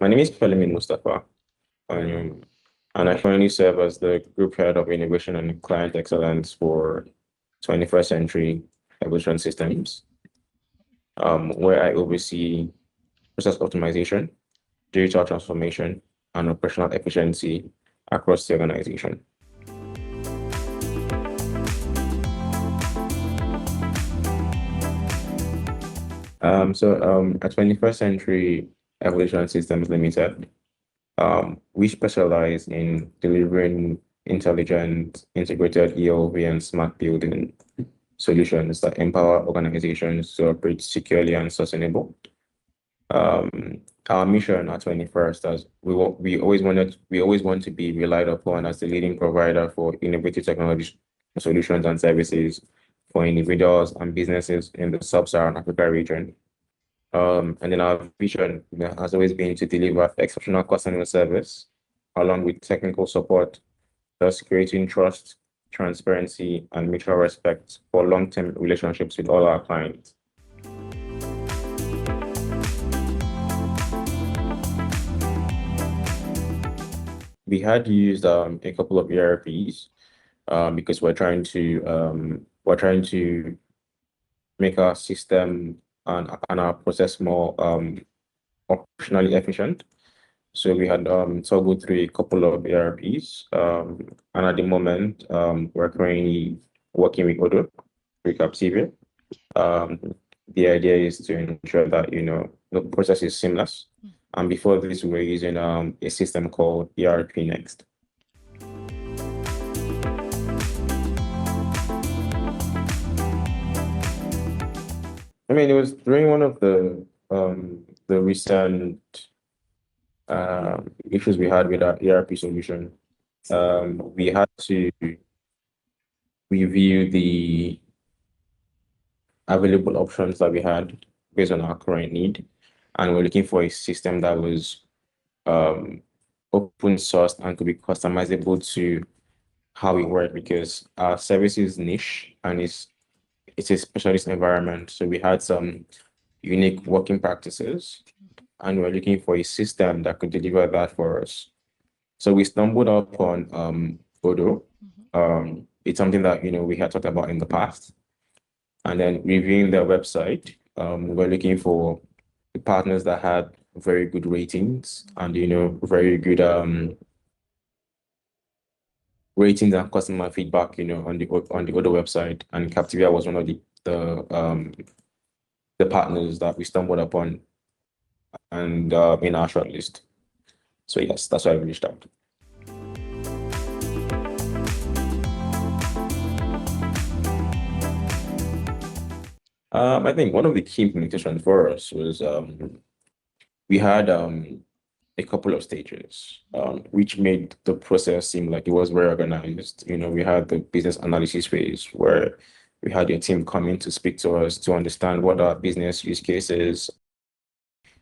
My name is Pelimin Mustafa, um, and I currently serve as the Group Head of Innovation and Client Excellence for 21st Century Evolution Systems, where I oversee process optimization, digital transformation, and operational efficiency across the organization. At 21st Century Evolution Systems Limited, we specialize in delivering intelligent, integrated ELV and smart building solutions that empower organizations to operate securely and sustainable. Our mission at 21st, as we always want to be relied upon as the leading provider for innovative technology solutions and services for individuals and businesses in the sub-Saharan Africa region. And then our vision has always been to deliver exceptional customer service along with technical support, thus creating trust, transparency, and mutual respect for long-term relationships with all our clients. We had used a couple of ERPs because we're trying to make our system and our process more operationally efficient. So we had toggled through a couple of ERPs, and at the moment we're currently working with Odoo, with Captivea. The idea is to ensure that the process is seamless. And before this, we were using a system called ERP Next. I mean, it was during one of the recent issues we had with our ERP solution. We had to review the available options that we had based on our current need, and we're looking for a system that was open source and could be customizable to how we work, because our service is niche and it's a specialist environment. So we had some unique working practices, and we're looking for a system that could deliver that for us. So we stumbled upon Odoo. It's something that we had talked about in the past. And then reviewing their website, we're looking for the partners that had very good ratings and very good ratings and customer feedback on the Odoo website. And Captivea was one of the partners that we stumbled upon and in our shortlist. So yes, that's why we reached out. I think one of the key implementations for us was we had a couple of stages, which made the process seem like it was very organized. We had the business analysis phase where we had your team come in to speak to us to understand what our business use cases,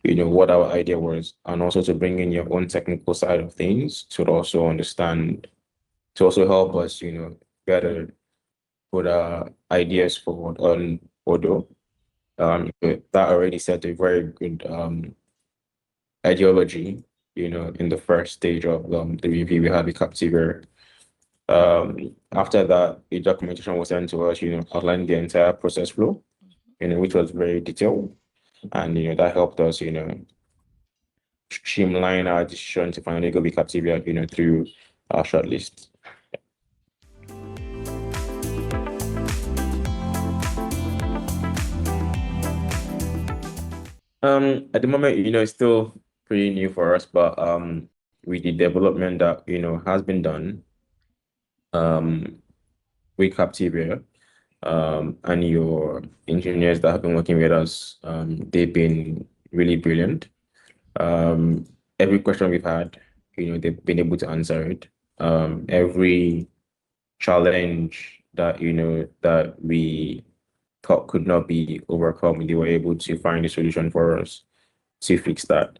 what our idea was, and also to bring in your own technical side of things to also help us, better put our ideas forward on Odoo. That already set a very good ideology, in the first stage of the review we had with Captivea. After that, the documentation was sent to us, outlining the entire process flow, which was very detailed. And that helped us, streamline our decision to finally go with Captivea, through our shortlist. At the moment, it's still pretty new for us, but with the development that has been done with Captivea, and your engineers that have been working with us, they've been really brilliant. Every question we've had, they've been able to answer it. Every challenge that that we thought could not be overcome, they were able to find a solution for us to fix that.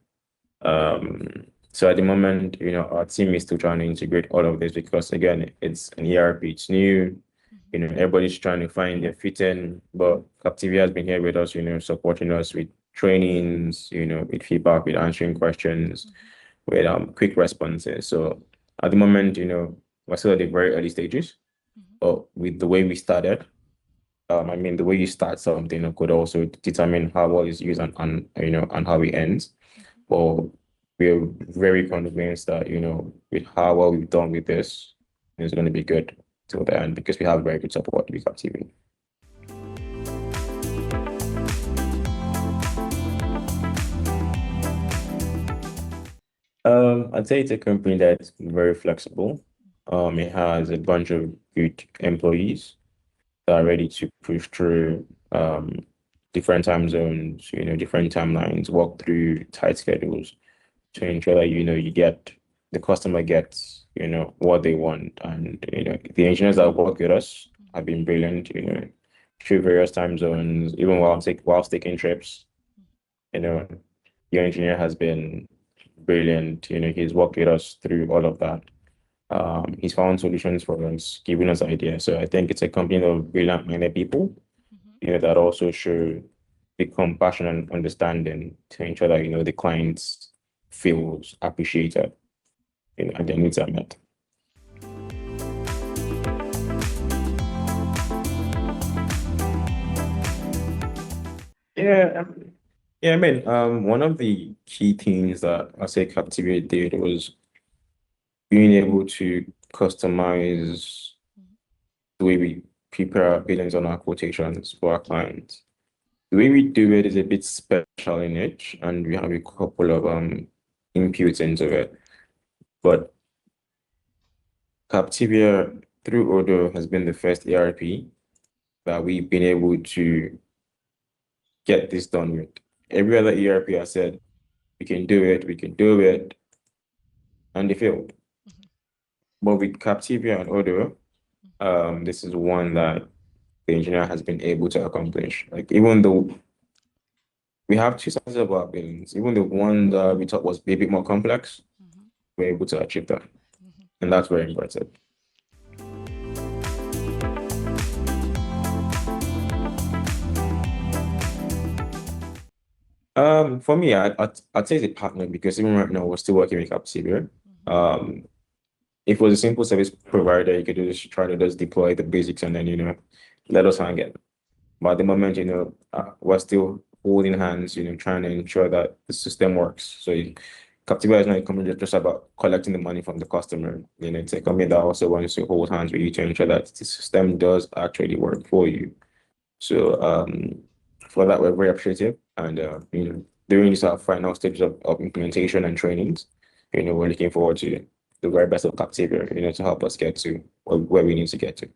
So at the moment, our team is still trying to integrate all of this because again, it's an ERP, it's new. Everybody's trying to find their fit in, but Captivea has been here with us, supporting us with trainings, with feedback, with answering questions, Mm-hmm. with quick responses. So at the moment, we're still at the very early stages, Mm-hmm. but with the way we started, I mean, the way you start something could also determine how well it's used and how it ends. Mm-hmm. But we're very convinced that, with how well we've done with this, it's going to be good till the end because we have very good support with Captivea. I'd say it's a company that's very flexible. It has a bunch of good employees that are ready to push through different time zones, different timelines, walk through tight schedules to ensure that you get the customer gets what they want, and the engineers that work with us have been brilliant, through various time zones, even whilst taking trips, you know your engineer has been brilliant. He's worked with us through all of that. He's found solutions for us, giving us ideas. So I think it's a company of brilliant-minded people, Mm-hmm. that also show the compassion and understanding to ensure that, the clients feels appreciated, and their needs are met. Yeah, yeah, I mean, one of the key things that I say Captivate did was being able to customize Mm-hmm. the way we prepare our billings on our quotations for our clients. The way we do it is a bit special in it, and we have a couple of inputs into it. But Captivia through Odoo has been the first ERP that we've been able to get this done with. Every other ERP has said, we can do it, and they failed. Mm-hmm. But with Captivia and Odoo, Mm-hmm. this is one that the engineer has been able to accomplish. Like, even though we have two sides of our buildings, even the one that we thought was a bit more complex, Mm-hmm. we're able to achieve that. Mm-hmm. And that's very impressive. For me, I'd say it's a partner because even right now we're still working with Captivia. Mm-hmm. Um, if it was a simple service provider, you could just try to just deploy the basics and then let us hang it. But at the moment, we're still holding hands, trying to ensure that the system works. So Captiva is not a company just about collecting the money from the customer. It's a company that also wants to hold hands with you to ensure that the system does actually work for you. So for that, we're very appreciative. And during this final stages of implementation and trainings, we're looking forward to the very best of Captiva, to help us get to where we need to get to.